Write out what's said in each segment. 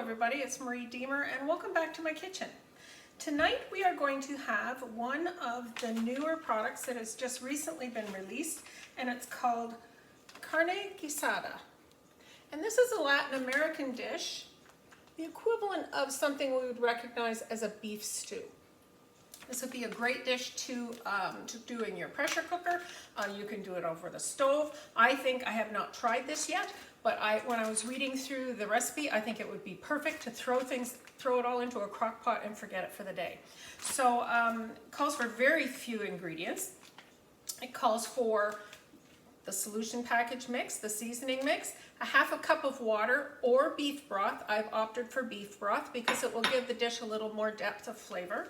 everybody, it's Marie Diemer and welcome back to my kitchen. Tonight we are going to have one of the newer products that has just recently been released, and it's called Carne Guisada. And this is a Latin American dish, the equivalent of something we would recognize as a beef stew. This would be a great dish to do in your pressure cooker. You can do it over the stove. I have not tried this yet, but when I was reading through the recipe, I think it would be perfect to throw it all into a crock pot and forget it for the day. So it calls for very few ingredients. It calls for the solution package mix, the seasoning mix, a half a cup of water or beef broth. I've opted for beef broth because it will give the dish a little more depth of flavor.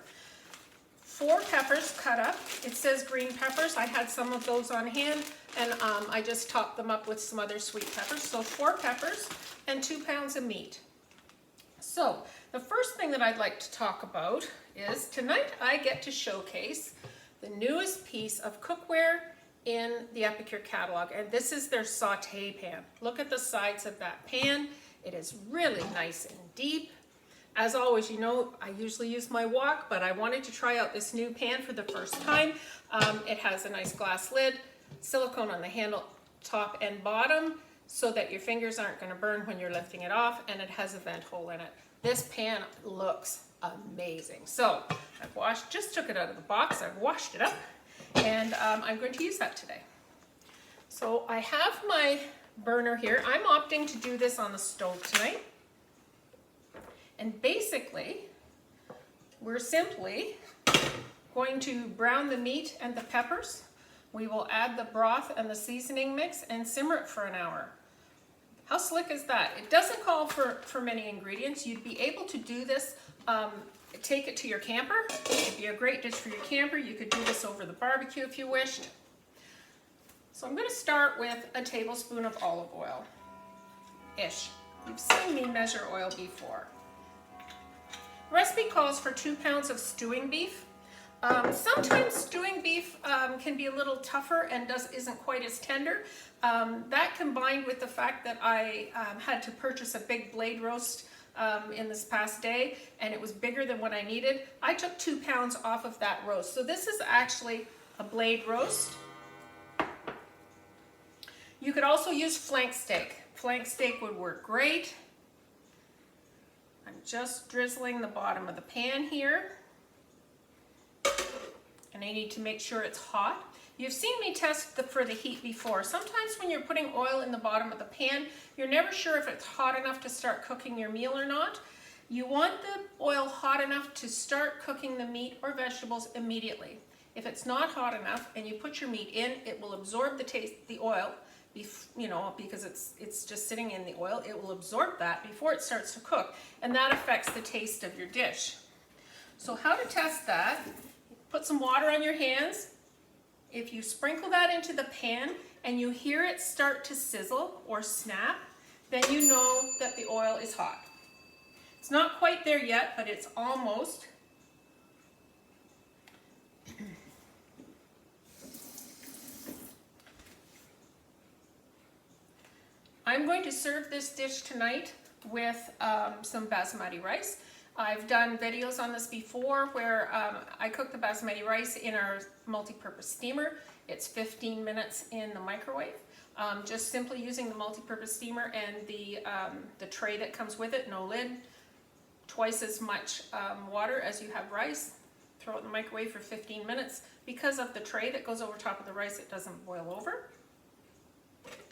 4 peppers cut up. It says green peppers. I had some of those on hand, and I just topped them up with some other sweet peppers. So 4 peppers and 2 pounds of meat. So the first thing that I'd like to talk about is tonight I get to showcase the newest piece of cookware in the EPICURE catalog, and this is their saute pan. Look at the sides of that pan. It is really nice and deep. As always, you know, I usually use my wok, but I wanted to try out this new pan for the first time. It has a nice glass lid, silicone on the handle, top and bottom, so that your fingers aren't going to burn when you're lifting it off, and it has a vent hole in it. This pan looks amazing. So I've just took it out of the box, I've washed it up, and I'm going to use that today. So I have my burner here. I'm opting to do this on the stove tonight. And basically, we're simply going to brown the meat and the peppers. We will add the broth and the seasoning mix and simmer it for an hour. How slick is that? It doesn't call for many ingredients. You'd be able to do this, take it to your camper. It'd be a great dish for your camper. You could do this over the barbecue if you wished. So I'm going to start with a tablespoon of olive oil-ish. You've seen me measure oil before. The recipe calls for 2 pounds of stewing beef. Sometimes stewing beef can be a little tougher and isn't quite as tender. That combined with the fact that I had to purchase a big blade roast in this past day, and it was bigger than what I needed, I took 2 pounds off of that roast. So this is actually a blade roast. You could also use flank steak. Flank steak would work great. I'm just drizzling the bottom of the pan here, and I need to make sure it's hot. You've seen me test for the heat before. Sometimes when you're putting oil in the bottom of the pan, you're never sure if it's hot enough to start cooking your meal or not. You want the oil hot enough to start cooking the meat or vegetables immediately. If it's not hot enough and you put your meat in, it will absorb the oil. You know, because it's just sitting in the oil, it will absorb that before it starts to cook, and that affects the taste of your dish. So how to test that? Put some water on your hands. If you sprinkle that into the pan and you hear it start to sizzle or snap, then you know that the oil is hot. It's not quite there yet, but it's almost. I'm going to serve this dish tonight with some basmati rice. I've done videos on this before where I cook the basmati rice in our multi-purpose steamer. It's 15 minutes in the microwave. Just simply using the multi-purpose steamer and the tray that comes with it, no lid, twice as much water as you have rice. Throw it in the microwave for 15 minutes. Because of the tray that goes over top of the rice, it doesn't boil over.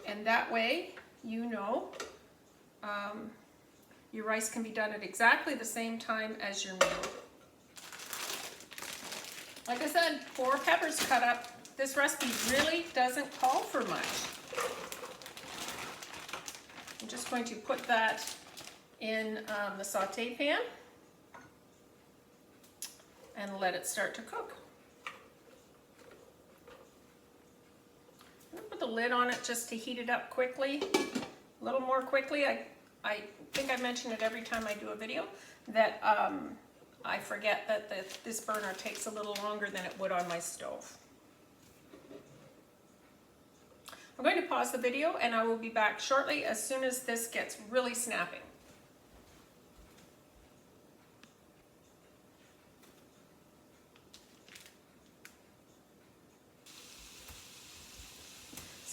And that way, you know, your rice can be done at exactly the same time as your meal. Like I said, 4 peppers cut up. This recipe really doesn't call for much. I'm just going to put that in the saute pan and let it start to cook. I'm going to put the lid on it just to heat it up quickly, a little more quickly. I think I mention it every time I do a video that I forget that this burner takes a little longer than it would on my stove. I'm going to pause the video and I will be back shortly as soon as this gets really snapping.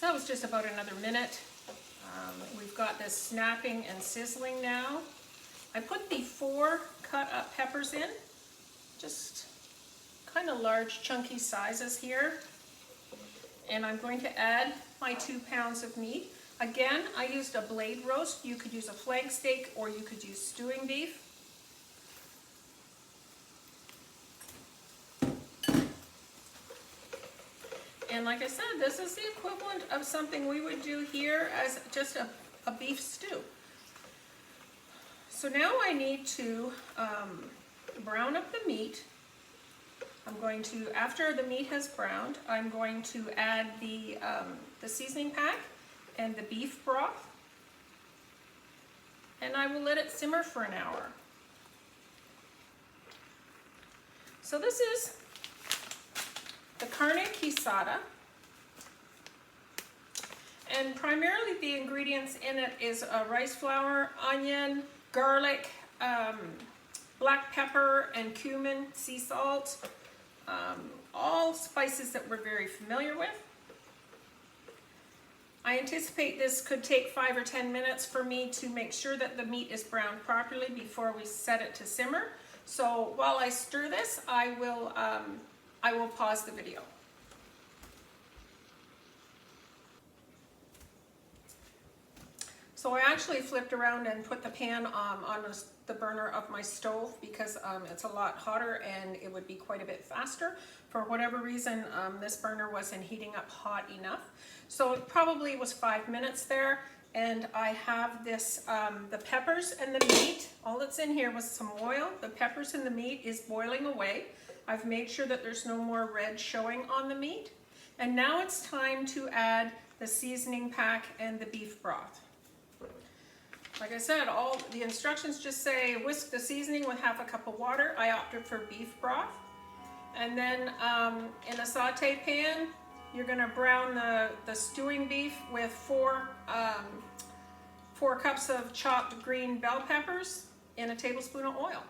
So that was just about another minute. We've got this snapping and sizzling now. I put the 4 cut up peppers in, just kind of large chunky sizes here. And I'm going to add my 2 pounds of meat. Again, I used a blade roast. You could use a flank steak or you could use stewing beef. And like I said, this is the equivalent of something we would do here as just a beef stew. So now I need to brown up the meat. I'm going to, after the meat has browned, I'm going to add the seasoning pack and the beef broth. And I will let it simmer for an hour. So this is the Carne Guisada, and primarily the ingredients in it is rice flour, onion, garlic, black pepper and cumin, sea salt, all spices that we're very familiar with. I anticipate this could take 5 or 10 minutes for me to make sure that the meat is browned properly before we set it to simmer. So while I stir this, I will pause the video. So I actually flipped around and put the pan on the burner of my stove because it's a lot hotter and it would be quite a bit faster. For whatever reason, this burner wasn't heating up hot enough. So it probably was 5 minutes there. And I have this, the peppers and the meat. All that's in here was some oil. The peppers and the meat is boiling away. I've made sure that there's no more red showing on the meat. And now it's time to add the seasoning pack and the beef broth. Like I said, all the instructions just say whisk the seasoning with half a cup of water. I opted for beef broth. And then in a saute pan, you're gonna brown the stewing beef with 4 cups of chopped green bell peppers in a tablespoon of oil.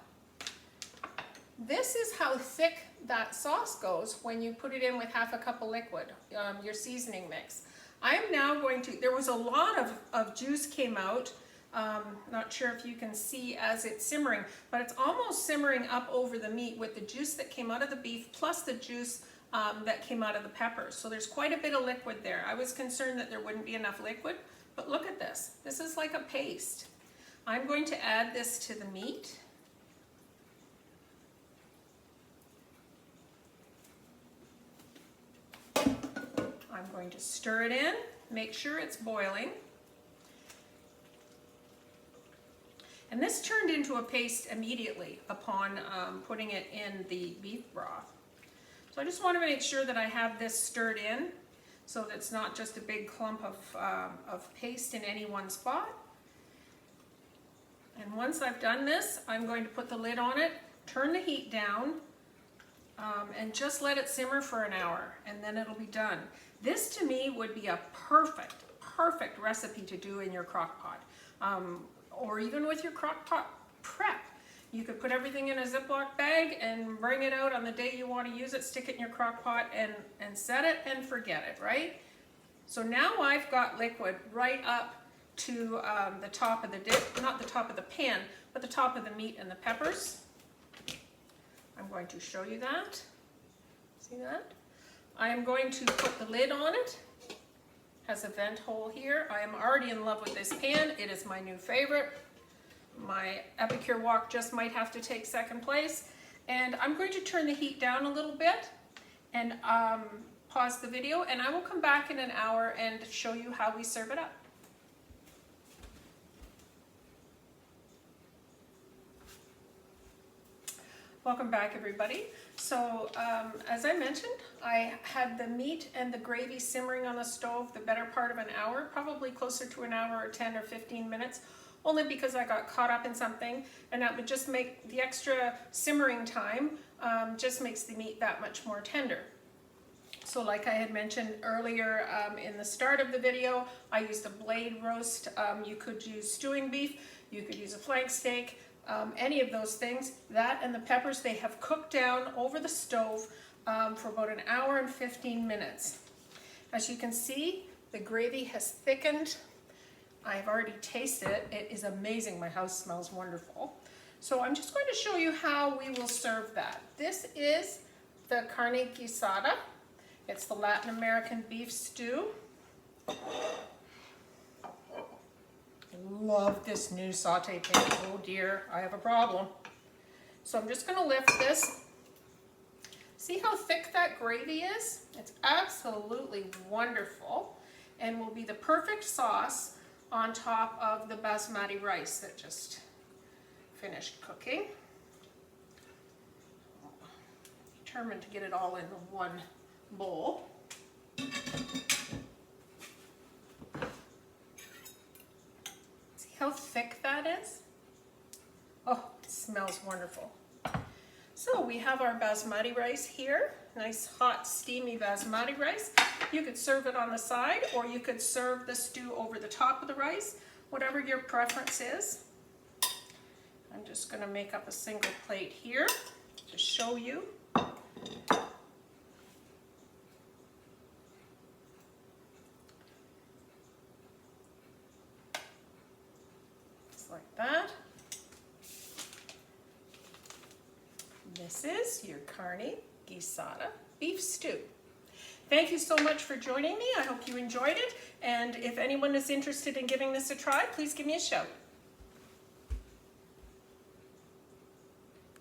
This is how thick that sauce goes when you put it in with half a cup of liquid, your seasoning mix. I am now going to, there was a lot of juice came out. Not sure if you can see as it's simmering, but it's almost simmering up over the meat with the juice that came out of the beef plus the juice that came out of the peppers. So there's quite a bit of liquid there. I was concerned that there wouldn't be enough liquid, but look at this. This is like a paste. I'm going to add this to the meat. I'm going to stir it in, make sure it's boiling. And this turned into a paste immediately upon putting it in the beef broth. So I just want to make sure that I have this stirred in so that it's not just a big clump of paste in any one spot. And once I've done this, I'm going to put the lid on it, turn the heat down, and just let it simmer for an hour, and then it'll be done. This to me would be a perfect recipe to do in your crock pot, or even with your crock pot prep. You could put everything in a Ziploc bag and bring it out on the day you want to use it, stick it in your crock pot and set it and forget it, right? So now I've got liquid right up to the top of the dip, not the top of the pan, but the top of the meat and the peppers. I'm going to show you that. See that? I am going to put the lid on it. Has a vent hole here. I am already in love with this pan. It is my new favorite. My EPICURE wok just might have to take second place. And I'm going to turn the heat down a little bit and pause the video, and I will come back in an hour and show you how we serve it up. Welcome back, everybody. So as I mentioned, I had the meat and the gravy simmering on the stove the better part of an hour, probably closer to an hour or 10 or 15 minutes, only because I got caught up in something, and that would just make the extra simmering time, just makes the meat that much more tender. So like I had mentioned earlier in the start of the video, I used a blade roast. You could use stewing beef, you could use a flank steak, any of those things. That and the peppers, they have cooked down over the stove for about an hour and 15 minutes. As you can see, The gravy has thickened. I've already tasted it. It is amazing. My house smells wonderful. So I'm just going to show you how we will serve that. This is the Carne Guisada. It's the Latin American beef stew. I love this new saute pan. Oh dear, I have a problem. So I'm just going to lift this. See how thick that gravy is? It's absolutely wonderful and will be the perfect sauce on top of the basmati rice that just finished cooking. Determined to get it all in one bowl. See how thick that is? Oh, it smells wonderful. So we have our basmati rice here. Nice hot steamy basmati rice. You could serve it on the side or you could serve the stew over the top of the rice, whatever your preference is. I'm just going to make up a single plate here to show you. Just like that. This is your Carne Guisada beef stew. Thank you so much for joining me. I hope you enjoyed it. And if anyone is interested in giving this a try, please give me a shout.